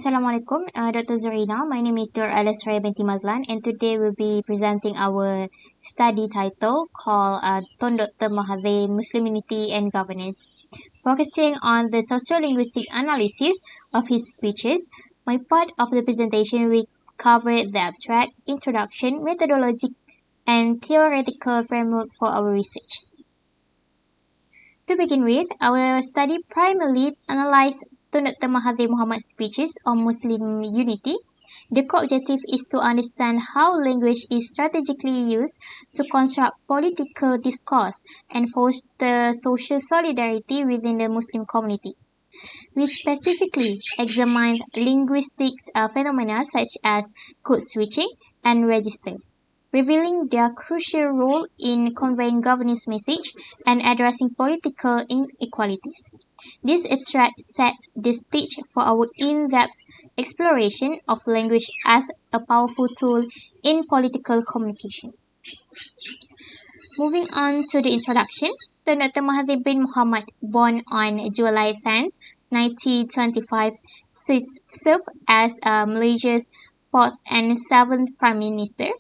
Assalamualaikum, Dr. Zarina. My name is Suraya binti MAZLAN, and today we'll be presenting our study title called Tun Dr. Mahathir, Muslim Unity and Governance, focusing on the sociolinguistic analysis of his speeches. My part of the presentation will cover the abstract, introduction, methodology, and theoretical framework for our research. To begin with, our study primarily analyzed Tun Dr. Mahathir Mohamad's speeches on Muslim unity. The core objective is to understand how language is strategically used to construct political discourse and foster social solidarity within the Muslim community. We specifically examined linguistic phenomena such as code switching and register, revealing their crucial role in conveying governance message and addressing political inequalities. This abstract sets the stage for our in-depth exploration of language as a powerful tool in political communication. Moving on to the introduction, Dr. Mahathir bin Mohamad, born on July 10, 1925, served as Malaysia's fourth and seventh Prime Minister.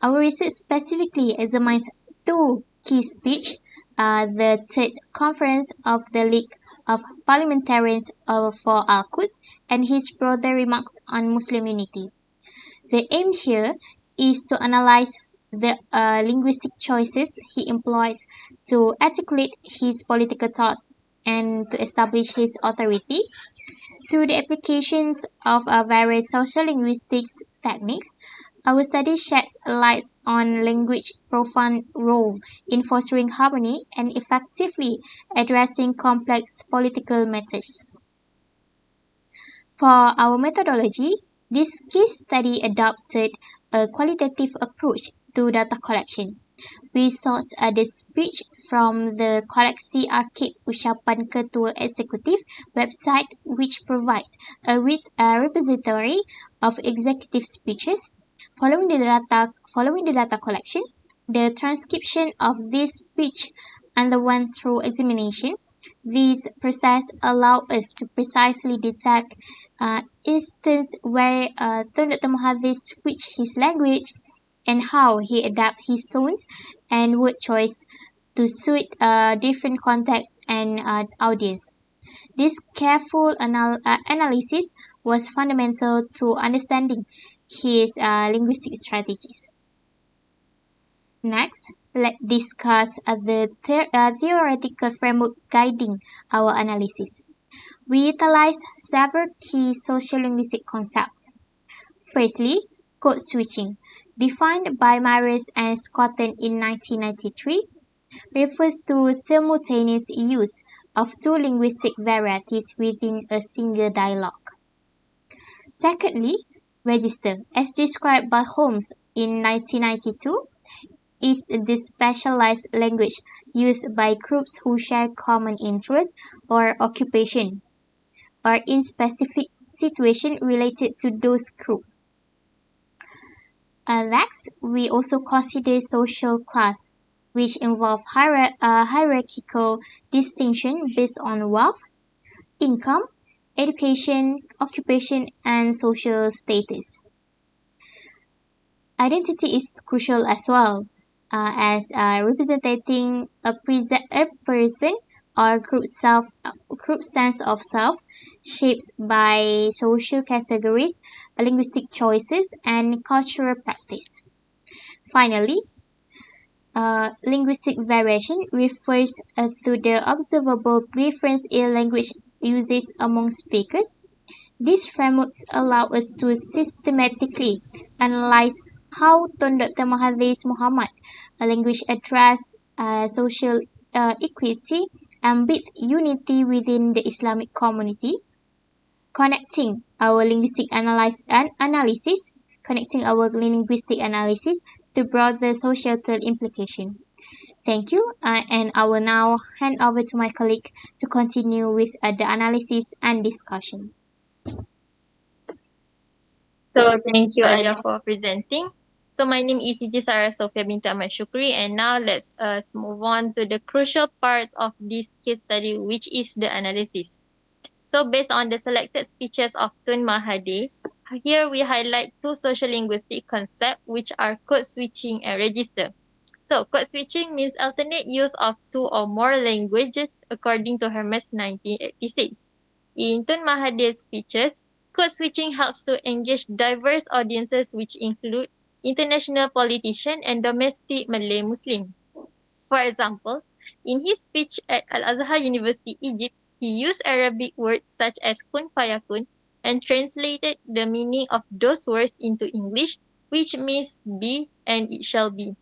Our research specifically examines two key speeches, the Third Conference of the League of Parliamentarians for Al-Quds and his broader remarks on Muslim unity. The aim here is to analyze the linguistic choices he employed to articulate his political thoughts and to establish his authority. Through the applications of various sociolinguistics techniques, our study sheds light on language's profound role in fostering harmony and effectively addressing complex political matters. For our methodology, this case study adopted a qualitative approach to data collection. We sourced the speech from the Koleksi Arkib Ucapan Ketua Eksekutif website, which provides a rich repository of executive speeches. Following the data collection, the transcription of this speech underwent through examination. This process allows us to precisely detect instances where Tun Dr. Mahathir switched his language and how he adapts his tones and word choice to suit different contexts and audience. This careful analysis was fundamental to understanding his linguistic strategies. Next, let's discuss the theoretical framework guiding our analysis. We utilize several key sociolinguistic concepts. Firstly, code switching, defined by Maris and Scotton in 1993, refers to simultaneous use of two linguistic varieties within a single dialogue. Secondly, register, as described by Holmes in 1992, is the specialized language used by groups who share common interests or occupation, or in specific situations related to those groups. Next, we also consider social class, which involve hierarchical distinction based on wealth, income, education, occupation, and social status. Identity is crucial as well, as representing a person or group sense of self, shaped by social categories, linguistic choices, and cultural practice. Finally, linguistic variation refers to the observable difference in language uses among speakers. These frameworks allow us to systematically analyze how Tun Dr. Mahathir Mohamad language address social equity and build unity within the Islamic community, connecting our linguistic analysis to broader societal implication. Thank you, and I will now hand over to my colleague to continue with the analysis and discussion. So thank you, ALIA, for presenting. So my name is Siti Sofia binti SYUKRI, and now let's move on to the crucial parts of this case study, which is the analysis. So based on the selected speeches of Tun Mahathir, here we highlight two sociolinguistic concepts which are code switching and register. So code switching means alternate use of two or more languages according to Hermes 1986. In Tun Mahathir's speeches, code switching helps to engage diverse audiences which include international politicians and domestic Malay Muslim. For example, in his speech at Al-Azhar University, Egypt, he used Arabic words such as kun fayakun and translated the meaning of those words into English, which means be and it shall be.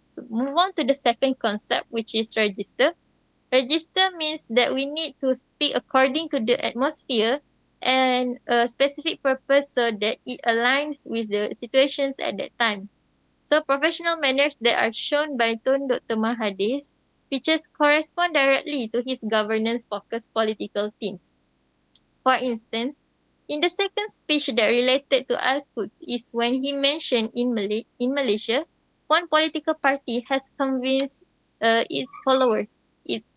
So move on to the second concept, which is register. Register means that we need to speak according to the atmosphere and a specific purpose so that it aligns with the situations at that time. So professional manners that are shown by Tun Dr. Mahathir's speeches correspond directly to his governance-focused political themes. For instance, in the second speech that related to Al-Quds is when he mentioned in Malaysia, one political party has convinced its followers.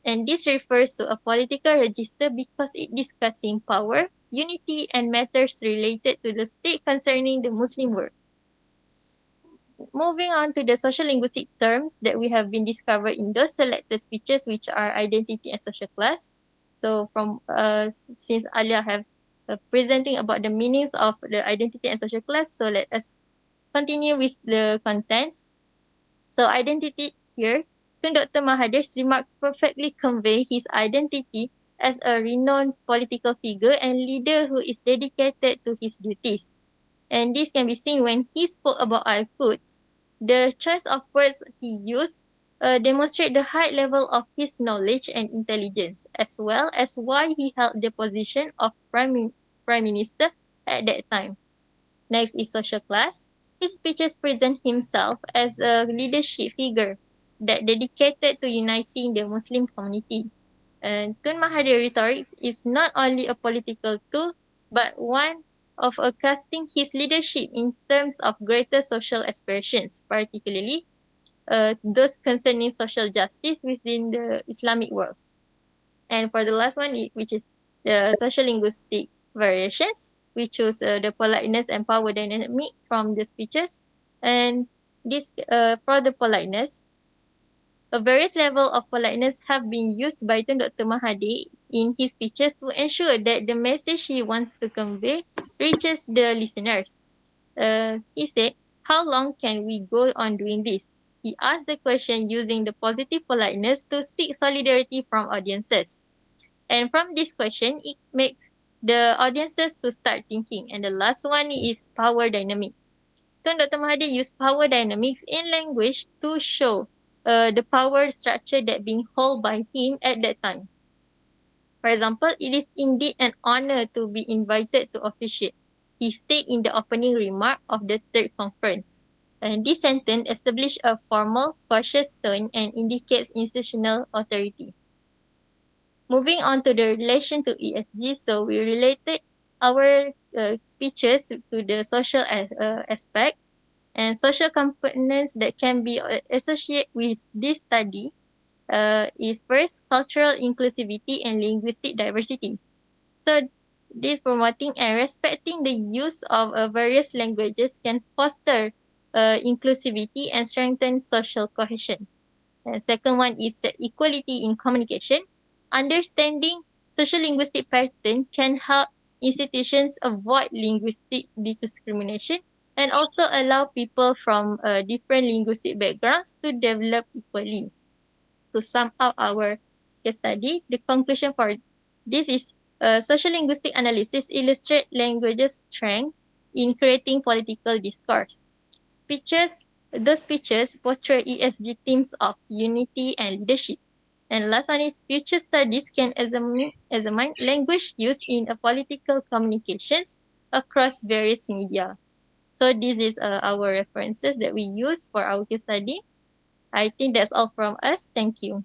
And this refers to a political register because it discussing power, unity, and matters related to the state concerning the Muslim world. Moving on to the social linguistic terms that we have been discovered in those selected speeches, which are identity and social class. So from since ALIA have presenting about the meanings of the identity and social class, so let us continue with the contents. So identity here, Tun Dr. Mahathir's remarks perfectly convey his identity as a renowned political figure and leader who is dedicated to his duties. And this can be seen when he spoke about Al-Quds. The choice of words he used demonstrate the high level of his knowledge and intelligence, as well as why he held the position of Prime Minister at that time. Next is social class. His speeches present himself as a leadership figure that dedicated to uniting the Muslim community. And Tun Mahathir rhetorics is not only a political tool, but one of casting his leadership in terms of greater social aspirations, particularly those concerning social justice within the Islamic world. And for the last one, which is the social linguistic variations, we choose the politeness and power dynamic from the speeches. And this for the politeness, a various level of politeness have been used by Tun Dr. Mahathir in his speeches to ensure that the message he wants to convey reaches the listeners. He said, "How long can we go on doing this?" He asked the question using the positive politeness to seek solidarity from audiences. And from this question, it makes the audiences to start thinking. And the last one is power dynamic. Tun Dr. Mahathir used power dynamics in language to show the power structure that being held by him at that time. For example, it is indeed an honor to be invited to officiate, he stated in the opening remark of the third conference. And this sentence established a formal, cautious tone and indicates institutional authority. Moving on to the relation to ESG, so we related our speeches to the social aspect and social components that can be associated with this study is first cultural inclusivity and linguistic diversity. So this promoting and respecting the use of various languages can foster inclusivity and strengthen social cohesion. And second one is equality in communication. Understanding social linguistic pattern can help institutions avoid linguistic discrimination and also allow people from different linguistic backgrounds to develop equally. To sum up our case study, the conclusion for this is social linguistic analysis illustrate language's strength in creating political discourse. Those speeches portray ESG themes of unity and leadership. And last one is future studies can examine language used in a political communications across various media. So this is our references that we use for our case study. I think that's all from us. Thank you.